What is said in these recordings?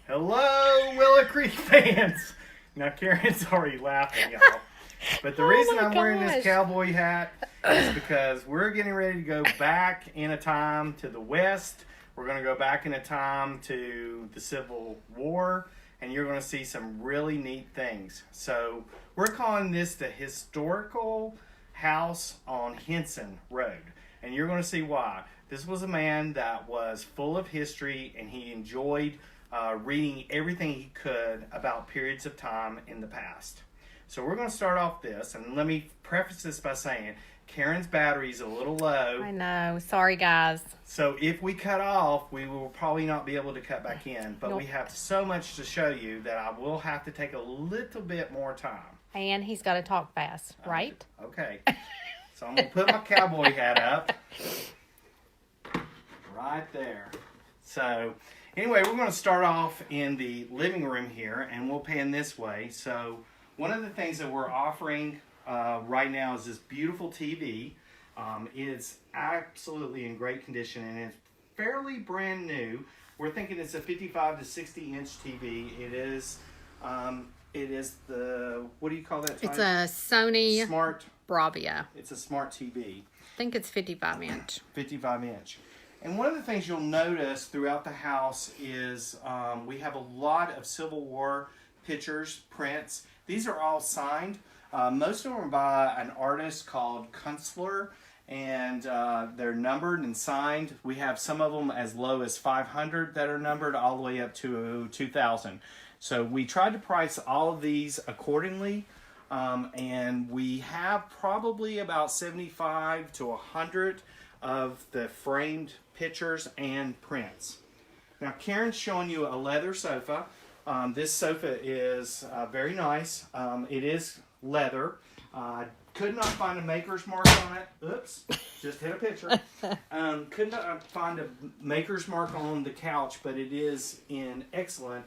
Hello, Willow Creek fans. Now, Karen's already laughing, y'all. But the reason I'm wearing this cowboy hat is because we're getting ready to go back in a time to the West. We're going to go back in a time to the Civil War, and you're going to see some really neat things. So we're calling this the historical house on Henson Road, and you're going to see why. This was a man that was full of history, and he enjoyed reading everything he could about periods of time in the past. So we're going to start off this, and let me preface this by saying Karen's battery is a little low. I know. Sorry, guys. So if we cut off, we will probably not be able to cut back in. But Nope. we have so much to show you that I will have to take a little bit more time. And he's got to talk fast, right? Okay. So I'm going to put my cowboy hat up. Right there. So anyway, we're going to start off in the living room here, and we'll pan this way. So one of the things that we're offering right now is this beautiful TV. It's absolutely in great condition, and it's fairly brand new. We're thinking it's a 55 to 60 inch TV. It is the, what do you call that? It's a Sony Smart. Bravia. It's a smart TV. I think it's 55 inch. 55 inch. And one of the things you'll notice throughout the house is we have a lot of Civil War pictures, prints. These are all signed. Most of them are by an artist called Kunstler, and they're numbered and signed. We have some of them as low as 500 that are numbered all the way up to 2,000. So we tried to price all of these accordingly, and we have probably about 75 to 100 of the framed pictures and prints. Now Karen's showing you a leather sofa. This sofa is very nice. It is leather. Could not find a maker's mark on it. Oops, just hit a picture. Could not find a maker's mark on the couch, but it is in excellent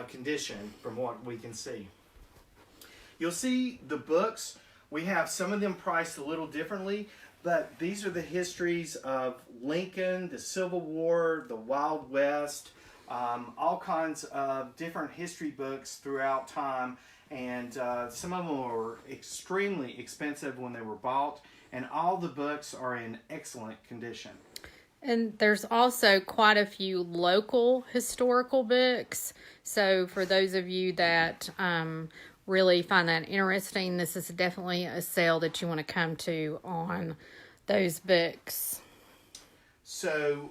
condition from what we can see. You'll see the books. We have some of them priced a little differently, but these are the histories of Lincoln, the Civil War, the Wild West, all kinds of different history books throughout time. And some of them were extremely expensive when they were bought, and all the books are in excellent condition. And there's also quite a few local historical books. So for those of you that really find that interesting, this is definitely a sale that you want to come to on those books. So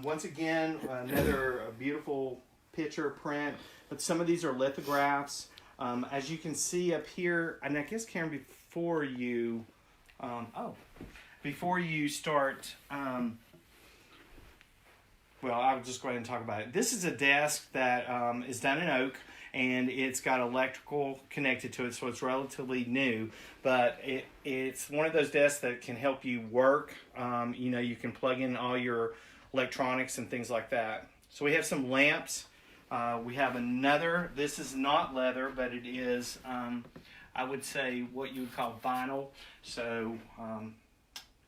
once again, another beautiful picture print, but some of these are lithographs. As you can see up here, and I guess Karen, before you start, well, I'll just go ahead and talk about it. This is a desk that is done in oak, and it's got electrical connected to it, so it's relatively new. But it's one of those desks that can help you work. You can plug in all your electronics and things like that. So we have some lamps. We have another. This is not leather, but it is, I would say, what you would call vinyl. So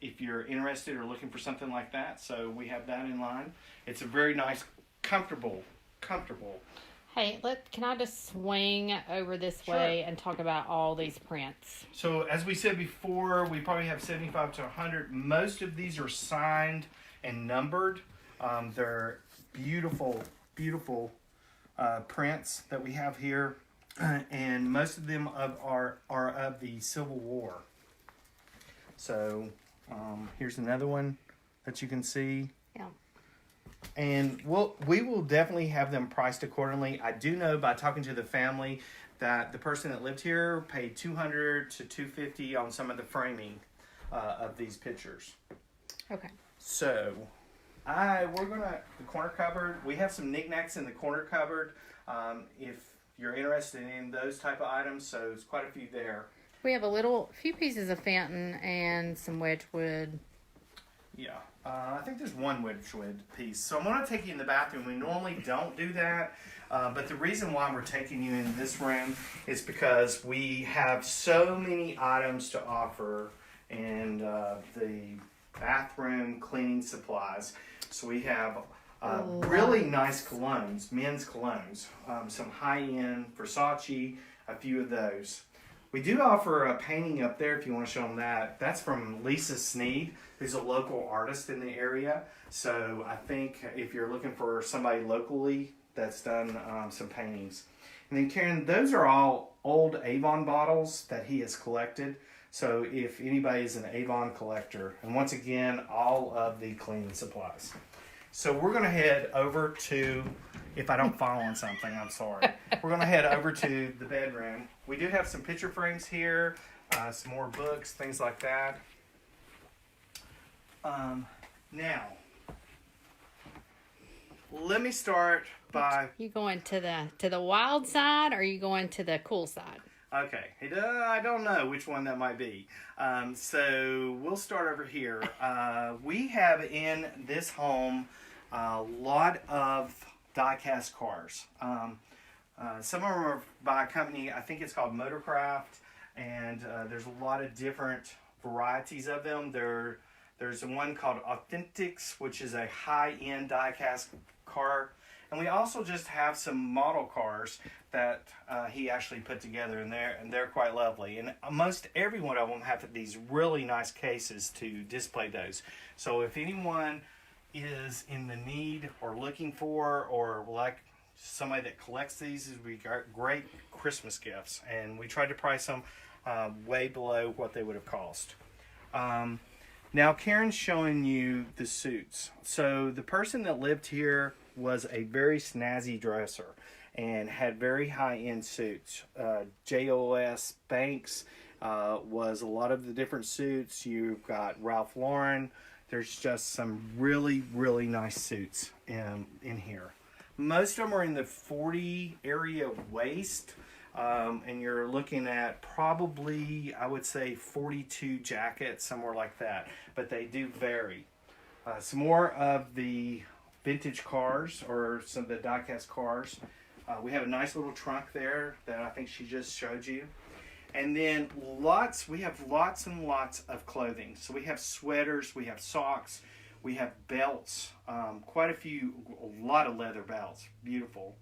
if you're interested or looking for something like that, so we have that in line. It's a very nice, comfortable. Hey, can I just swing over this Sure. way and talk about all these prints? So as we said before, we probably have 75 to 100. Most of these are signed and numbered. They're beautiful prints that we have here, and most of them are of the Civil War. So here's another one that you can see. Yeah. And we will definitely have them priced accordingly. I do know by talking to the family that the person that lived here paid $200 to $250 on some of the framing of these pictures. Okay. So the corner cupboard. We have some knickknacks in the corner cupboard. If you're interested in those type of items, so it's quite a few there. We have a few pieces of Fenton and some Wedgwood. Yeah, I think there's one Wedgwood piece. So I'm going to take you in the bathroom. We normally don't do that, but the reason why we're taking you in this room is because we have so many items to offer in the bathroom cleaning supplies. So we have Really nice colognes, men's colognes, some high-end Versace, a few of those. We do offer a painting up there if you want to show them that. That's from Lisa Sneed, who's a local artist in the area. So I think if you're looking for somebody locally that's done some paintings. And then Karen, those are all old Avon bottles that he has collected. So if anybody is an Avon collector, and once again, all of the cleaning supplies. So we're going to head over to, if I don't fall on something, I'm sorry. We're going to head over to the bedroom. We do have some picture frames here, some more books, things like that. Now, let me start by... You going to the wild side, or are you going to the cool side? Okay, I don't know which one that might be. So we'll start over here. We have in this home a lot of die-cast cars. Some of them are by a company, I think it's called Motorcraft, and there's a lot of different varieties of them. There's one called Authentics, which is a high-end die-cast car. And we also just have some model cars that he actually put together, and they're quite lovely. And most every one of them have these really nice cases to display those. So if anyone is in the need or looking for, or like somebody that collects these, would be great Christmas gifts. And we tried to price them way below what they would have cost. Now Karen's showing you the suits. So the person that lived here was a very snazzy dresser and had very high-end suits. JOS Banks was a lot of the different suits. You've got Ralph Lauren. There's just some really, really nice suits in here. Most of them are in the 40 area waist, and you're looking at probably, I would say, 42 jackets, somewhere like that. But they do vary. Some more of the vintage cars, or some of the die-cast cars. We have a nice little trunk there that I think she just showed you. And then we have lots and lots of clothing. So we have sweaters, we have socks, we have belts, a lot of leather belts, beautiful.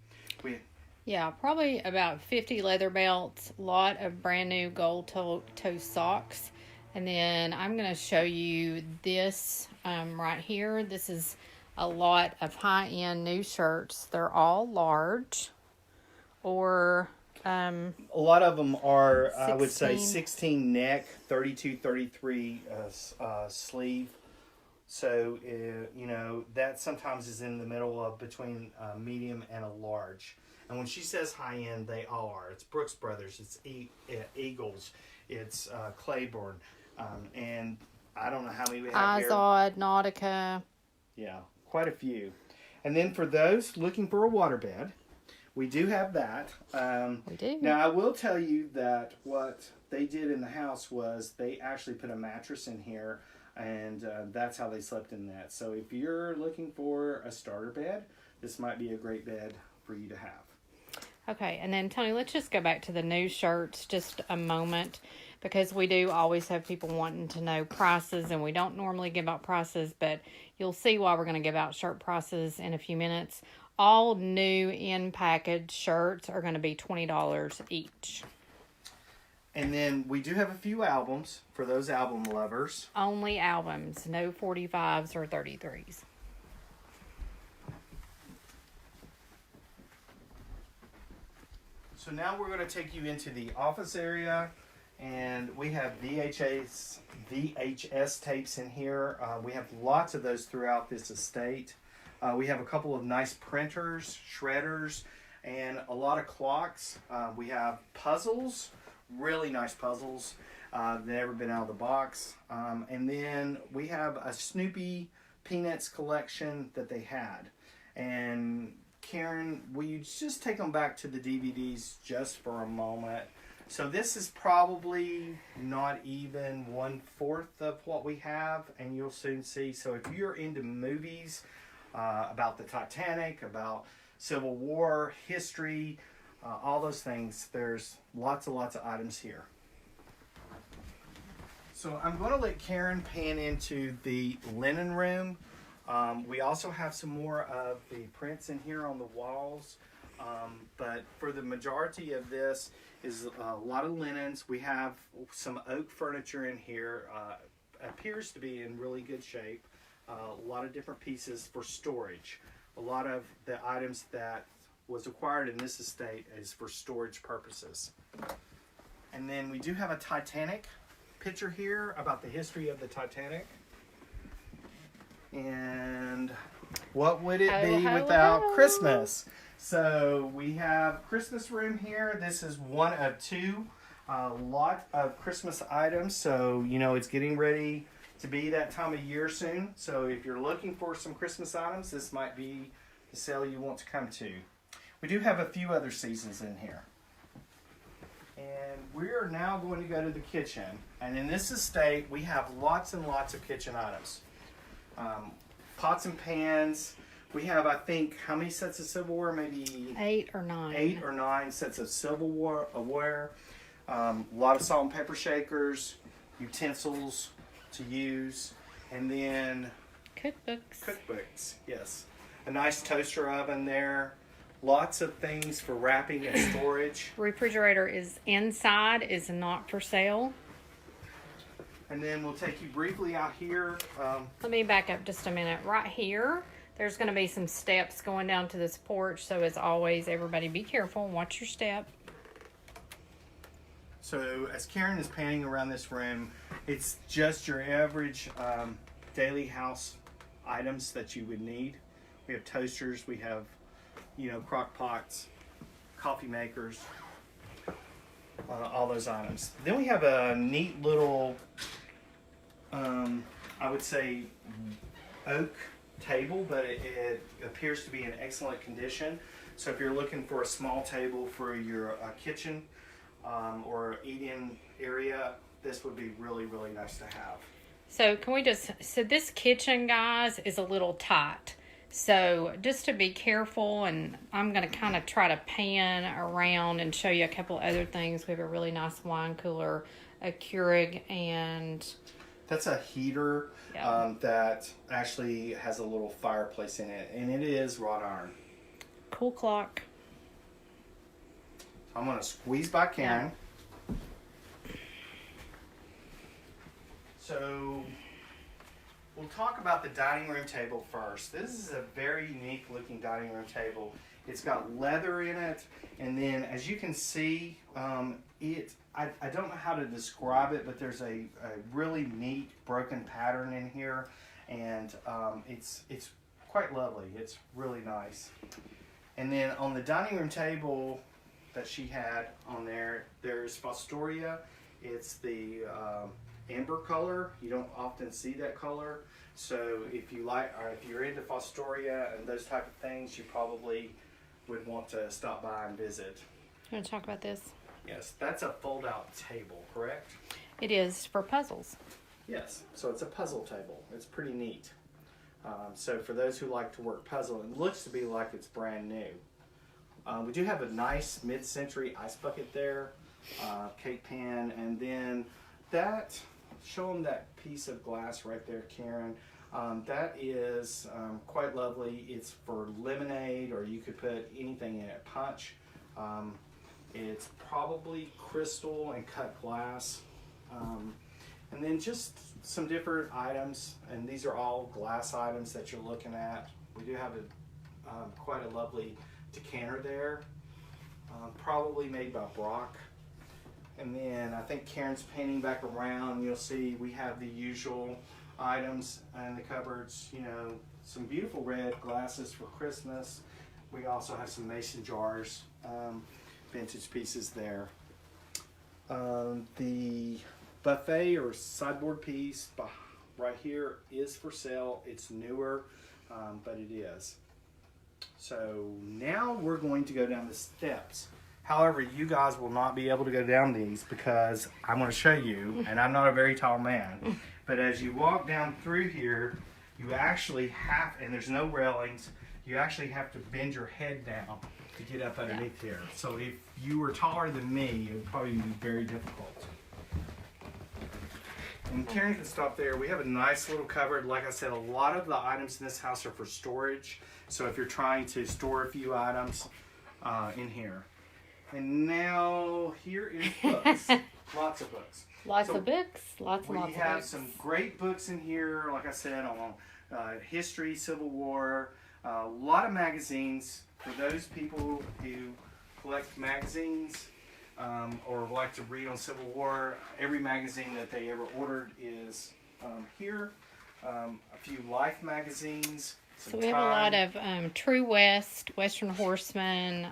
Yeah, probably about 50 leather belts, a lot of brand new gold toe socks. And then I'm going to show you this right here. This is a lot of high-end new shirts. They're all large, or a lot of them are 16. I would say 16 neck, 32, 33 sleeve. So that sometimes is in the middle of between medium and a large. And when she says high-end, they all are. It's Brooks Brothers, it's Eagles, it's Claiborne, and I don't know how many we have here. Izod, Nautica. Yeah, quite a few. And then for those looking for a waterbed, we do have that. We do. Now, I will tell you that what they did in the house was they actually put a mattress in here, and that's how they slept in that. So if you're looking for a starter bed, this might be a great bed for you to have. Okay, and then Tony, let's just go back to the new shirts just a moment, because we do always have people wanting to know prices, and we don't normally give out prices, but you'll see why we're going to give out shirt prices in a few minutes. All new in-package shirts are going to be $20 each. And then we do have a few albums for those album lovers. Only albums, no 45s or 33s. So now we're going to take you into the office area, and we have VHS tapes in here. We have lots of those throughout this estate. We have a couple of nice printers, shredders, and a lot of clocks. We have puzzles, really nice puzzles. Never been out of the box. And then we have a Snoopy Peanuts collection that they had. And Karen, will you just take them back to the DVDs just for a moment? So this is probably not even 1/4 of what we have, and you'll soon see. So if you're into movies about the Titanic, about Civil War, history, all those things, there's lots and lots of items here. So I'm going to let Karen pan into the linen room. We also have some more of the prints in here on the walls, but for the majority of this is a lot of linens. We have some oak furniture in here. Appears to be in really good shape. A lot of different pieces for storage. A lot of the items that was acquired in this estate is for storage purposes. And then we do have a Titanic picture here about the history of the Titanic. And what would it be without Christmas? So we have Christmas room here. This is one of two. A lot of Christmas items. So, you know, it's getting ready to be that time of year soon. So if you're looking for some Christmas items, this might be the sale you want to come to. We do have a few other seasons in here. And we are now going to go to the kitchen. And in this estate, we have lots and lots of kitchen items. Pots and pans. We have, I think, how many sets of silverware? Maybe 8 or 9. 8 or 9 sets of silverware. A lot of salt and pepper shakers, utensils to use, and then cookbooks. Yes, a nice toaster oven there. Lots of things for wrapping and storage. Refrigerator is inside, is not for sale. And then we'll take you briefly out here. Let me back up just a minute. Right here, there's going to be some steps going down to this porch. So as always, everybody be careful and watch your step. So as Karen is panning around this room, it's just your average daily house items that you would need. We have toasters, we have, you know, crock pots, coffee makers, all those items. Then we have a neat little, I would say, oak table, but it appears to be in excellent condition. So if you're looking for a small table for your kitchen or eat-in area, this would be really, really nice to have. So so this kitchen, guys, is a little tight. So just to be careful, and I'm going to kind of try to pan around and show you a couple other things. We have a really nice wine cooler, a Keurig, and... That's a heater that actually has a little fireplace in it, and it is wrought iron. Cool clock. I'm going to squeeze by Karen. Yeah. So we'll talk about the dining room table first. This is a very unique looking dining room table. It's got leather in it, and then as you can see, I don't know how to describe it, but there's a really neat broken pattern in here, and it's quite lovely. It's really nice. And then on the dining room table that she had on there, there's Fostoria. It's the amber color. You don't often see that color. So if you like, or if you're into Fostoria and those type of things, you probably would want to stop by and visit. You want to talk about this? Yes, that's a fold-out table, correct? It is for puzzles. Yes, so it's a puzzle table. It's pretty neat. So for those who like to work puzzle, it looks to be like it's brand new. We do have a nice mid-century ice bucket there, cake pan, and then that, show them that piece of glass right there, Karen. That is quite lovely. It's for lemonade, or you could put anything in it, punch. It's probably crystal and cut glass. And then just some different items, and these are all glass items that you're looking at. We do have quite a lovely decanter there, probably made by Brock. And then I think Karen's painting back around. You'll see we have the usual items in the cupboards, you know, some beautiful red glasses for Christmas. We also have some mason jars, vintage pieces there. The buffet or sideboard piece right here is for sale. It's newer, but it is. So now we're going to go down the steps. However, you guys will not be able to go down these because I'm going to show you, and I'm not a very tall man, but as you walk down through here, you actually have, and there's no railings, you actually have to bend your head down to get up underneath here. So if you were taller than me, it would probably be very difficult. And Karen can stop there. We have a nice little cupboard. Like I said, a lot of the items in this house are for storage. So if you're trying to store a few items in here. And now here is books. Lots of books. Lots of books. Lots We of have books. some great books in here, like I said, on history, Civil War, a lot of magazines for those people who collect magazines or like to read on Civil War. Every magazine that they ever ordered is here. A few Life magazines. So we have a lot of True West, Western Horseman,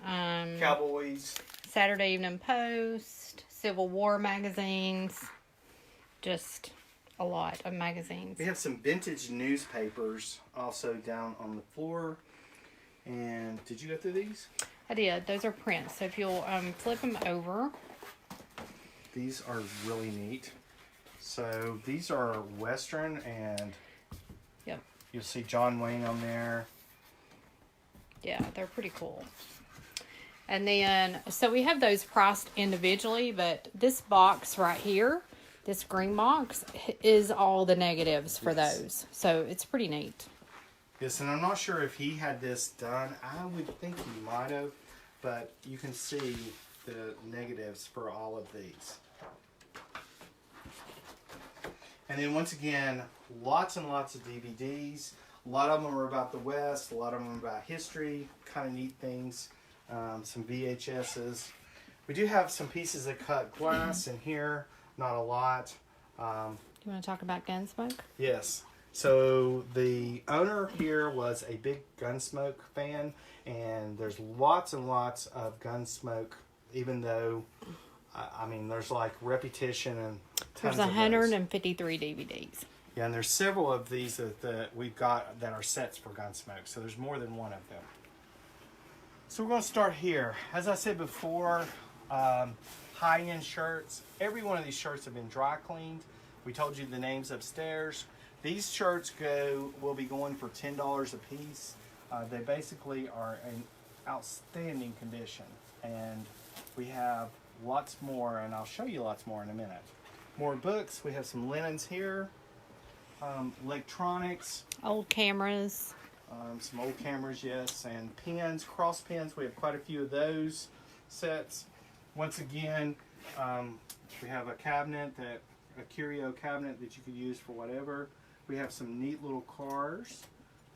Cowboys. Saturday Evening Post, Civil War magazines, just a lot of magazines. We have some vintage newspapers also down on the floor. And did you go through these? I did. Those are prints. So if you'll flip them over. These are really neat. So these are Western, and Yep. you'll see John Wayne on there. Yeah, they're pretty cool. And then, so we have those priced individually, but this box right here, this green box, is all the negatives for Yes. those. So it's pretty neat. Yes, and I'm not sure if he had this done. I would think he might have, but you can see the negatives for all of these. And then once again, lots and lots of DVDs. A lot of them are about the West, a lot of them are about history, kind of neat things. Some VHSs. We do have some pieces of cut glass in here, not a lot. You want to talk about Gunsmoke? Yes. So the owner here was a big Gunsmoke fan, and there's lots and lots of Gunsmoke, even though, I mean, there's like Repetition and tons There's of those. 153 DVDs. Yeah, and there's several of these that we've got that are sets for Gunsmoke, so there's more than one of them. So we're going to start here. As I said before, high-end shirts. Every one of these shirts have been dry cleaned. We told you the names upstairs. These shirts will be going for $10 a piece. They basically are in outstanding condition, and we have lots more, and I'll show you lots more in a minute. More books. We have some linens here. Electronics. Old cameras. Some old cameras, yes, and pens, cross pens. We have quite a few of those sets. Once again, we have a curio cabinet that you could use for whatever. We have some neat little cars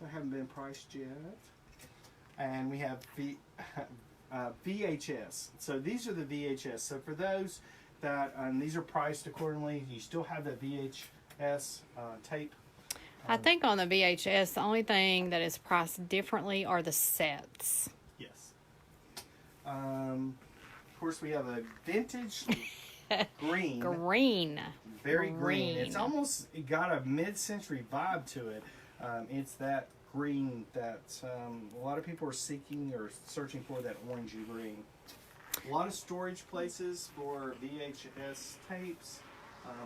that haven't been priced yet. And we have VHS. So these are the VHS. So for those that, these are priced accordingly, you still have that VHS tape. I think on the VHS, the only thing that is priced differently are the sets. Yes. Of course, we have a vintage green. Green. Very green. It's almost got a mid-century vibe to it. It's that green that a lot of people are seeking or searching for, that orangey green. A lot of storage places for VHS tapes.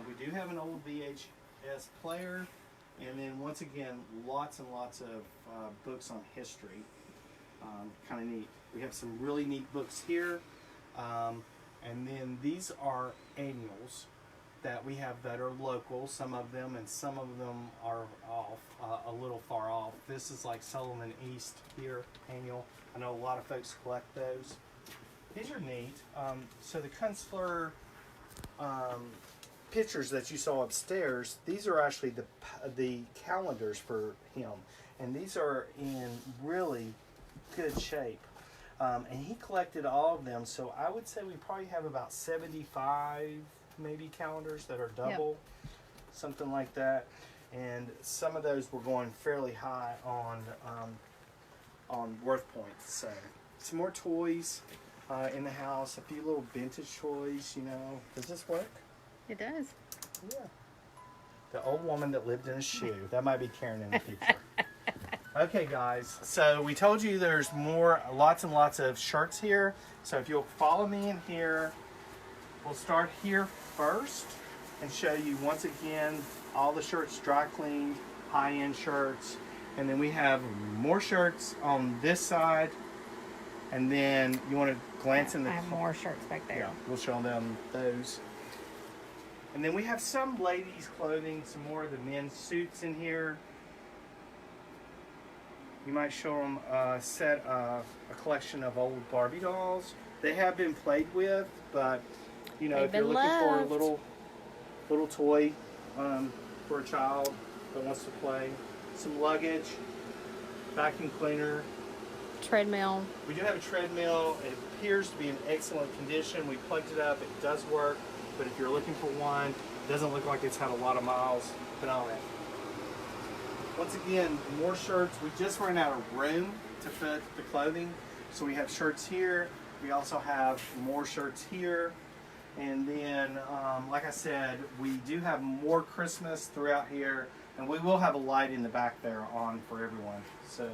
We do have an old VHS player. And then once again, lots and lots of books on history. Kind of neat. We have some really neat books here. And then these are annuals that we have that are local, some of them, and some of them are off, a little far off. This is like Sullivan East here, annual. I know a lot of folks collect those. These are neat. So the Kunstler pictures that you saw upstairs, these are actually the calendars for him, and these are in really good shape. And he collected all of them, so I would say we probably have about 75 maybe calendars that are double, something like that. And some of those were going fairly high on worth points. So some more toys in the house, a few little vintage toys. Does this work? It does. Yeah. The old woman that lived in a shoe. That might be Karen in the future. Okay, guys. So we told you there's lots and lots of shirts here. So if you'll follow me in here, we'll start here first and show you once again all the shirts dry cleaned, high-end shirts. And then we have more shirts on this side. And then you want to glance in the... I have more shirts back there. Yeah, we'll show them those. And then we have some ladies' clothing, some more of the men's suits in here. You might show them a collection of old Barbie dolls. They have been played with, but you know, They've if you're been looking for a loved. little toy for a child that wants to play, some luggage, vacuum cleaner. Treadmill. We do have a treadmill. It appears to be in excellent condition. We plugged it up. It does work. But if you're looking for one, it doesn't look like it's had a lot of miles put on it. Once again, more shirts. We just ran out of room to fit the clothing. So we have shirts here. We also have more shirts here. And then, like I said, we do have more Christmas throughout here. And we will have a light in the back there on for everyone. So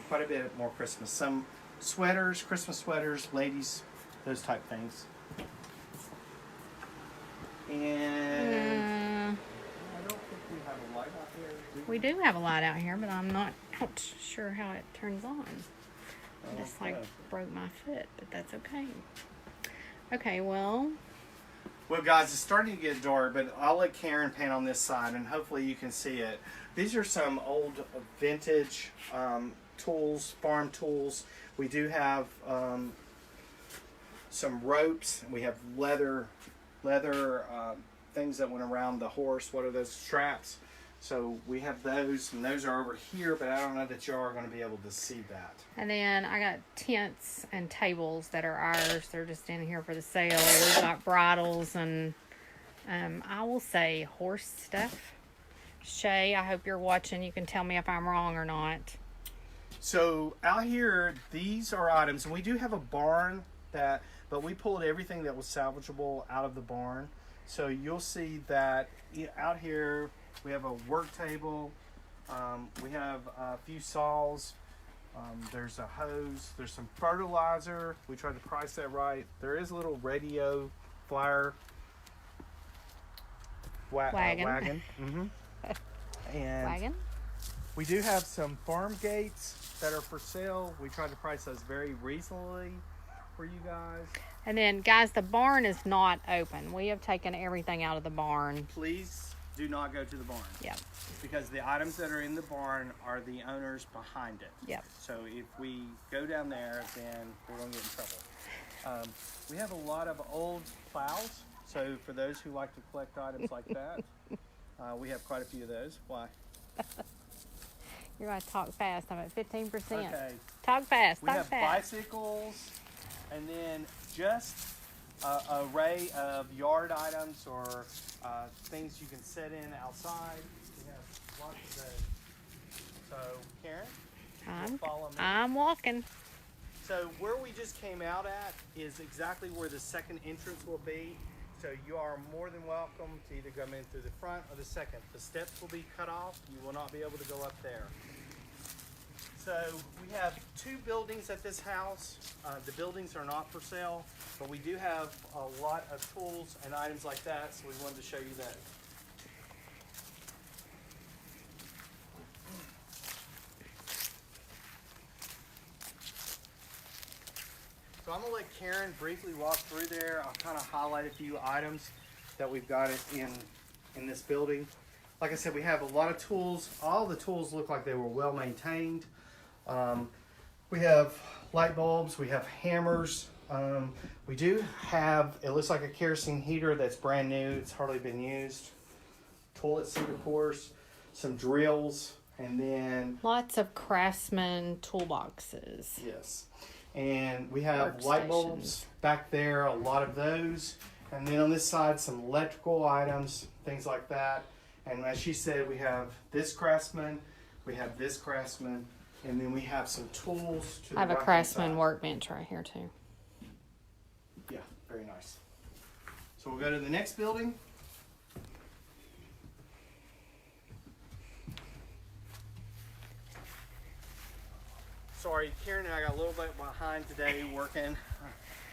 quite a bit more Christmas. Some sweaters, Christmas sweaters, ladies, those type things. And I don't think we have a light out here. We do have a light out here, but I'm not sure how it turns on. I just like broke my foot, but that's okay. Okay, well, Guys, it's starting to get dark, but I'll let Karen pan on this side, and hopefully you can see it. These are some old vintage tools, farm tools. We do have some ropes. We have leather things that went around the horse. What are those? Straps. So we have those, and those are over here, but I don't know that you are going to be able to see that. and then I got tents and tables that are ours. They're just in here for the sale. We've got bridles and I will say horse stuff. Shay, I hope you're watching. You can tell me if I'm wrong or not. So out here, these are items, and we do have a barn but we pulled everything that was salvageable out of the barn. So you'll see that out here we have a work table. We have a few saws. There's a hose. There's some fertilizer. We tried to price that right. There is a little radio flyer wagon. And Wagon. we do have some farm gates that are for sale. We tried to price those very reasonably for you guys. And then, guys, the barn is not open. We have taken everything out of the barn. Please do not go to the barn. Yep. Because the items that are in the barn are the owners behind it. Yep. So if we go down there, then we're going to get in trouble. We have a lot of old plows. So for those who like to collect items like that, we have quite a few of those. Why? You're going to talk fast. I'm at 15%. Okay. Talk fast. We Talk have fast. bicycles, and then just an array of yard items or things you can set in outside. We have lots of those. So, Karen, follow me. I'm walking. So where we just came out at is exactly where the second entrance will be. So you are more than welcome to either come in through the front or the second. The steps will be cut off. You will not be able to go up there. So we have two buildings at this house. The buildings are not for sale, but we do have a lot of tools and items like that, so we wanted to show you that. So I'm going to let Karen briefly walk through there. I'll kind of highlight a few items that we've got in this building. Like I said, we have a lot of tools. All the tools look like they were well maintained. We have light bulbs. We have hammers. We do have, it looks like a kerosene heater that's brand new. It's hardly been used. Toilet seat, of course. Some drills. And then... Lots of Craftsman toolboxes. Yes. And we have light bulbs back there, a lot of those. And then on this side, some electrical items, things like that. And as she said, we have this Craftsman, we have this Craftsman, and then we have some tools to the I have a right-hand Craftsman side. workbench right here too. Yeah, very nice. So we'll go to the next building. Sorry, Karen and I got a little bit behind today working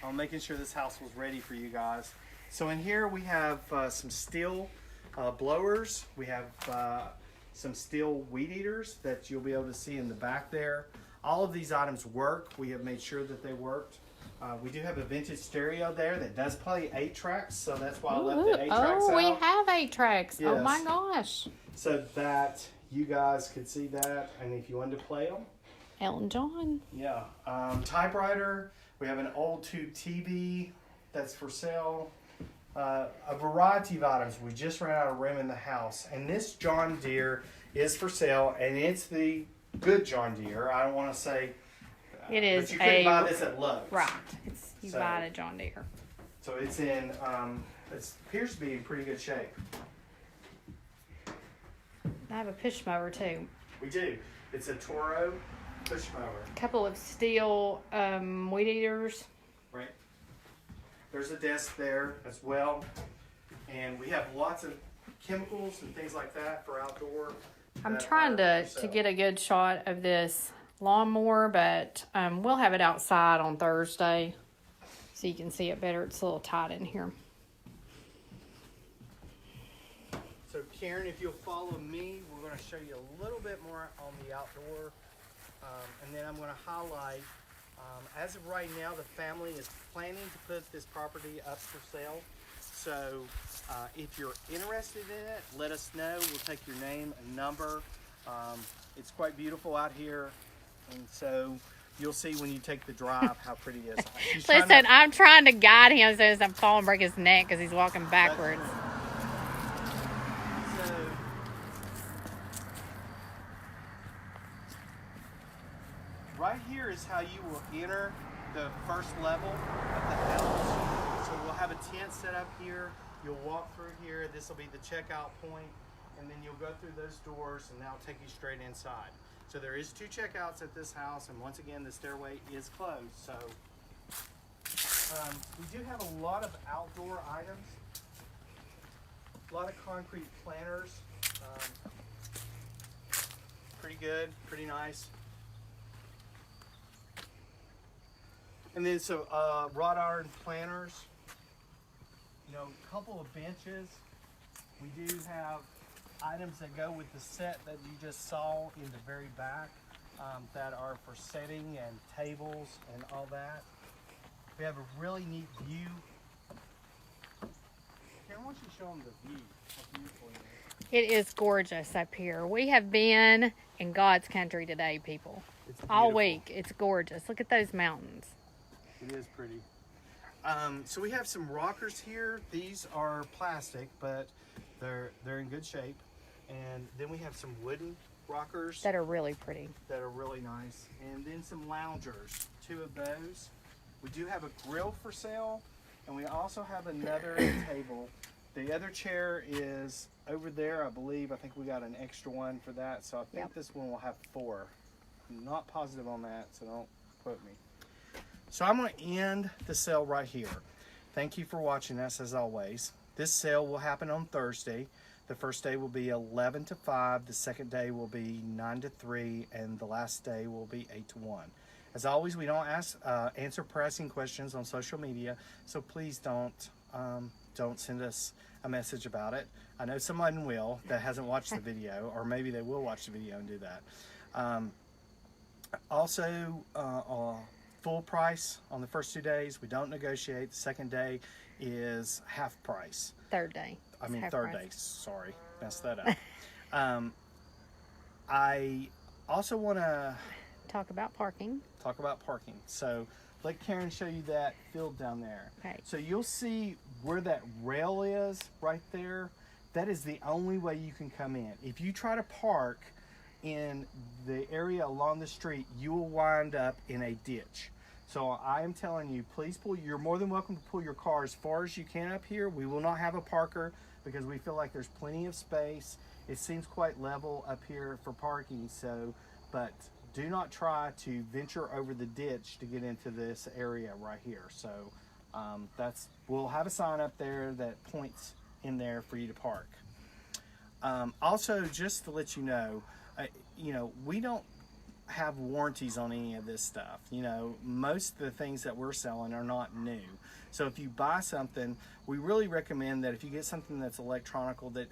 on making sure this house was ready for you guys. So in here we have some steel blowers. We have some steel weed eaters that you'll be able to see in the back there. All of these items work. We have made sure that they worked. We do have a vintage stereo there that does play 8 tracks, so that's why I left the 8 tracks Oh, out. we have 8 tracks. Yes. Oh my gosh. So that you guys could see that, and if you wanted to play them. Elton John. Yeah. Typewriter. We have an old tube TV that's for sale. A variety of items. We just ran out of room in the house. And this John Deere is for sale, and it's the good John Deere. I don't want to say... It is but you couldn't buy this at Lowe's. Right. You So- buy it at John Deere. So it's in... it appears to be in pretty good shape. I have a push mower too. We do. It's a Toro push mower. A couple of steel weed eaters. Right. There's a desk there as well. And we have lots of chemicals and things like that for outdoor. I'm that trying are to for sale. get a good shot of this lawnmower, but we'll have it outside on Thursday so you can see it better. It's a little tight in here. So Karen, if you'll follow me, we're going to show you a little bit more on the outdoor. And then I'm going to highlight, as of right now, the family is planning to put this property up for sale. So if you're interested in it, let us know. We'll take your name and number. It's quite beautiful out here. And so you'll see when you take the drive how pretty it is. She's trying Listen, to- I'm trying to guide him so he doesn't fall and break his neck because he's walking backwards. So, right here is how you will enter the first level of the house. So we'll have a tent set up here. You'll walk through here. This will be the checkout point, and then you'll go through those doors, and that'll take you straight inside. So there is 2 checkouts at this house, and once again, the stairway is closed. So we do have a lot of outdoor items. A lot of concrete planters. Pretty good, pretty nice. And then so wrought iron planters. You know, a couple of benches. We do have items that go with the set that you just saw in the very back that are for setting and tables and all that. We have a really neat view. Karen, why don't you show them the view? How beautiful it is. It is gorgeous up here. We have been in God's country today, people. It's All beautiful. week. It's gorgeous. Look at those mountains. It is pretty. So we have some rockers here. These are plastic, but they're in good shape. And then we have some wooden rockers That are really pretty. that are really nice. And then some loungers, 2 of those. We do have a grill for sale, and we also have another table. The other chair is over there, I believe. I think we got an extra one for that, so I think Yep. this one will have 4. I'm not positive on that, so don't quote me. So I'm going to end the sale right here. Thank you for watching us as always. This sale will happen on Thursday. The first day will be 11 to 5, the second day will be 9 to 3, and the last day will be 8 to 1. As always, we don't answer pressing questions on social media, so please don't send us a message about it. I know someone will that hasn't watched the video, or maybe they will watch the video and do that. Also, full price on the first 2 days. We don't negotiate. The second day is half price. Third day. I mean, Half third price. day. Sorry, messed that up. I also want to Talk about parking. talk about parking. So let Karen show you that field down there. Okay. So you'll see where that rail is right there. That is the only way you can come in. If you try to park in the area along the street, you will wind up in a ditch. So I am telling you, please you're more than welcome to pull your car as far as you can up here. We will not have a parker because we feel like there's plenty of space. It seems quite level up here for parking, but do not try to venture over the ditch to get into this area right here. So we'll have a sign up there that points in there for you to park. Also, just to let you know, we don't have warranties on any of this stuff. Most of the things that we're selling are not new. So if you buy something, we really recommend that if you get something that's electrical, that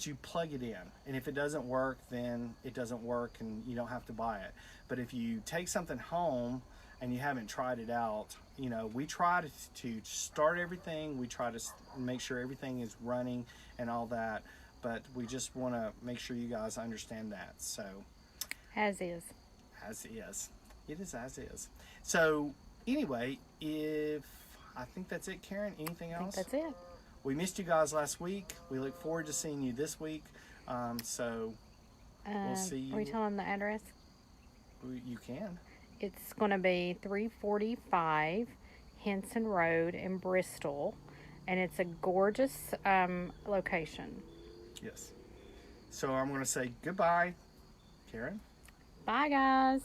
you plug it in. And if it doesn't work, then it doesn't work and you don't have to buy it. But if you take something home and you haven't tried it out, you know, we try to start everything. We try to make sure everything is running and all that, but we just want to make sure you guys understand that. So, As is. as is. It is as is. So, anyway, if I think that's it, Karen. Anything I think else? that's it. We missed you guys last week. We look forward to seeing you this week. So, we'll see you. Are we telling the address? You can. It's going to be 345 Henson Road in Bristol, and it's a gorgeous location. Yes. So I'm going to say goodbye, Karen. Bye, guys.